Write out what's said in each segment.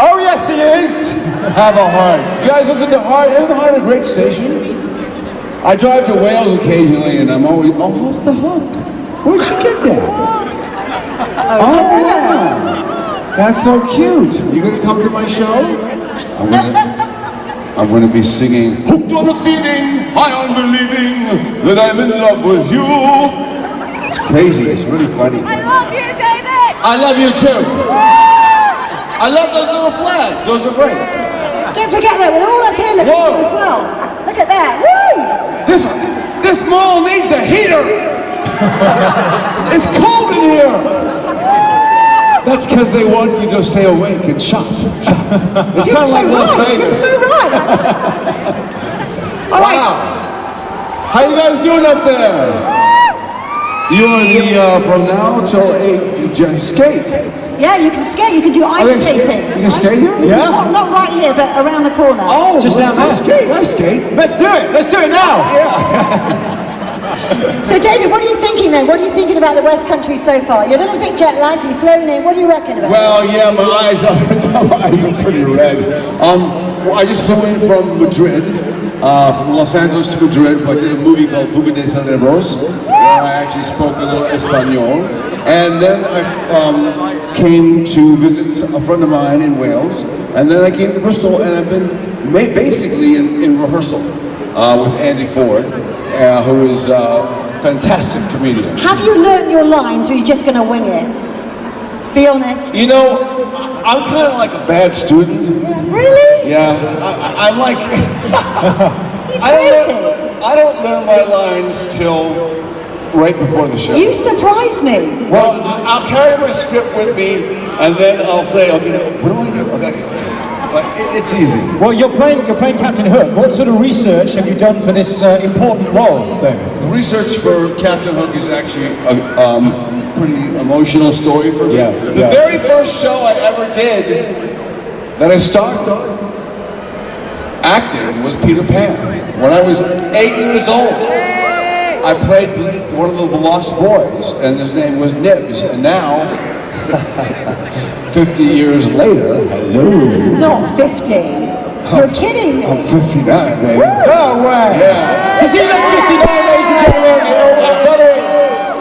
Oh yes, he is. Have a Heart. You guys listen to Heart. Isn't Heart a great station? I drive to Wales occasionally, and I'm always off the hook. Where'd you get that? Oh yeah, that's so cute. You gonna come to my show? I'm gonna be singing "Hooked on a Feeling, High on Believing that I'm in love with you." It's crazy. It's really funny. I love you, David! I love you too. I love those little flags. Those are great. Don't forget that we're all up here looking at you as well. Look at that. Woo! This mall needs a heater. It's cold in here. That's because they want you to stay awake and shop. It's kind of like Las Vegas. You're so right. All right. Wow. How you guys doing up there? You are the from now till 8 skate. Yeah, you can skate. You can do ice skating. You can skate here? Yeah. Not right here, but around the corner. Oh, Just down there. Let's skate. Let's do it. Let's do it now. Yeah. So, David, what are you thinking then? What are you thinking about the West Country so far? You're a little bit jet lagged. You've flown in. What do you reckon about it? Well, yeah, my eyes are pretty red. I just flew in from Madrid, from Los Angeles to Madrid. I did a movie called Fuga de Cerebros, where I actually spoke a little Espanol. And then I came to visit a friend of mine in Wales. And then I came to Bristol, and I've been basically in rehearsal with Andy Ford, who is a fantastic comedian. Have you learned your lines, or are you just going to wing it? Be honest. You know, I'm kind of like a bad student. Really? Yeah, I'm like, He's I don't learn my lines till right before the show. You surprise me. Well, I'll carry my script with me, and then I'll say, okay, what do I do? Okay, but it's easy. Well, you're playing Captain Hook. What sort of research have you done for this important role, David? The research for Captain Hook is actually a pretty emotional story for me. Yeah, the very first show I ever did that I started acting was Peter Pan. When I was 8 years old, I played one of the lost boys, and his name was Nibs. And now, 50 years later, hello. Not 50. You're kidding me. I'm 59, baby. No way. Yeah. Does he look 59, ladies and gentlemen? By the way,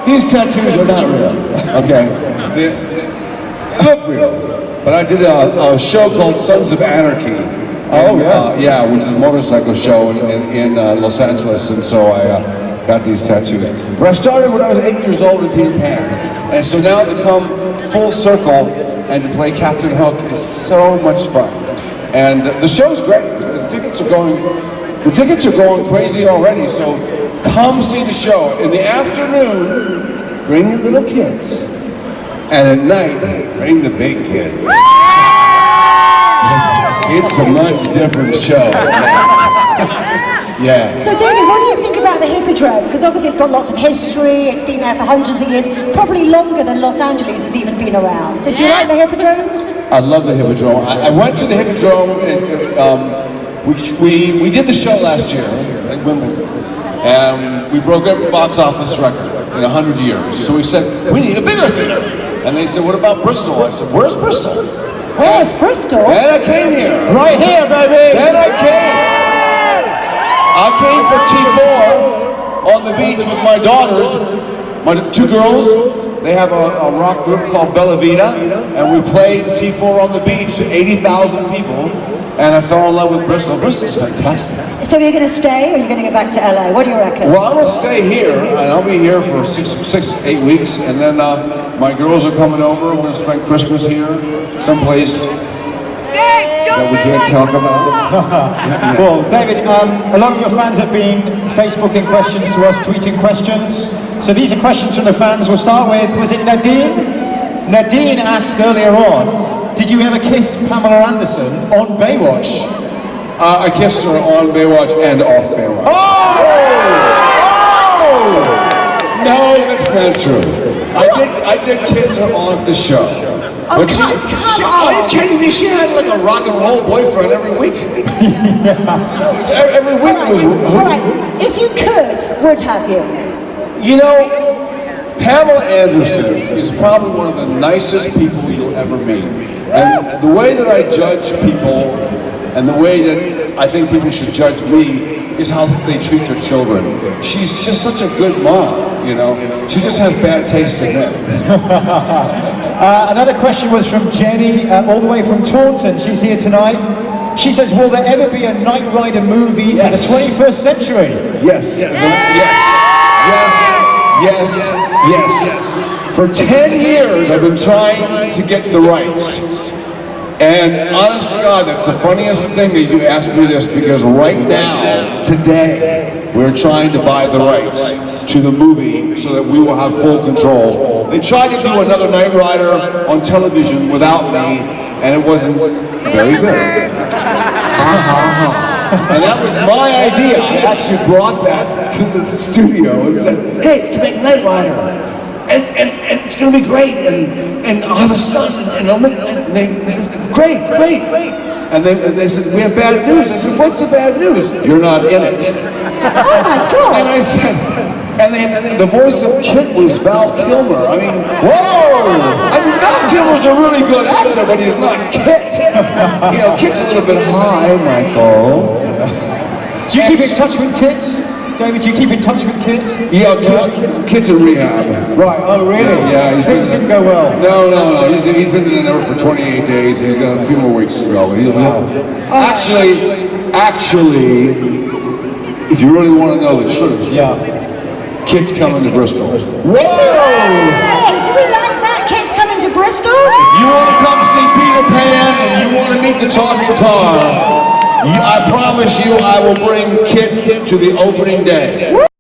these tattoos are not real, okay? They look real. But I did a show called Sons of Anarchy. Oh, yeah. Yeah, which is a motorcycle show in Los Angeles, and so I got these tattoos. But I started when I was 8 years old in Peter Pan. And so now to come full circle and to play Captain Hook is so much fun. And the show's great. The tickets are going crazy already, so come see the show. In the afternoon, bring your little kids. And at night, bring the big kids. It's a much different show. Yeah. So, David, what do you think about the Hippodrome? Because obviously it's got lots of history, it's been there for hundreds of years, probably longer than Los Angeles has even been around. So do you like the Hippodrome? I love the Hippodrome. I went to the Hippodrome, and we did the show last year at Wimbledon, and we broke every box office record in 100 years. So we said, we need a bigger theater. And they said, what about Bristol? I said, where's Bristol? Where's Bristol? And I came here. Right here, baby. Then I came for T4 on the beach with my daughters, my two girls. They have a rock group called Bella Vita, and we played T4 on the beach to 80,000 people, and I fell in love with Bristol. Bristol's fantastic. So are you going to stay, or are you going to go back to LA? What do you reckon? Well, I'm going to stay here, and I'll be here for 8 weeks, and then my girls are coming over. We're going to spend Christmas here, someplace that we can't talk about. Well, David, a lot of your fans have been Facebooking questions to us, tweeting questions. So these are questions from the fans. We'll start with, was it Nadine? Nadine asked earlier on, did you ever kiss Pamela Anderson on Baywatch? I kissed her on Baywatch and off Baywatch. Oh! No, that's not true. I did kiss her on the show. Oh, But are you kidding me? She had like a rock and roll boyfriend every week. Every week it was. All right. If you could, would have you? You know, Pamela Anderson is probably one of the nicest people you'll ever meet. And the way that I judge people, and the way that I think people should judge me, is how they treat their children. She's just such a good mom, you know? She just has bad taste in men. Another question was from Jenny, all the way from Taunton. She's here tonight. She says, will there ever be a Knight Rider movie for the 21st century? Yes. Yes. For 10 years, I've been trying to get the rights. And honest to God, that's the funniest thing that you asked me this, because right now, today, we're trying to buy the rights to the movie so that we will have full control. They tried to do another Knight Rider on television without me, and it wasn't very good. And that was my idea. I actually brought that to the studio and said, hey, to make Knight Rider. And it's going to be great, and I'll have a son, and they said, great. And they said, we have bad news. I said, what's the bad news? You're not in it. Oh my God. And I said, and the voice of Kit was Val Kilmer. I mean, whoa! I mean, Val Kilmer's a really good actor, but he's not Kit. You know, Kit's a little bit high, Michael. Do you keep in touch with kids? David, do you keep in touch with kids? Yeah, kids in rehab. Right, oh really? Yeah, things didn't go well. No. He's been in there for 28 days. He's got a few more weeks to go. Actually, if you really want to know the truth, Kit's coming to Bristol. Whoa! Hey, do we like that? Kids coming to Bristol? If you want to come see Peter Pan and you want to meet the talking car, I promise you I will bring Kit to the opening day.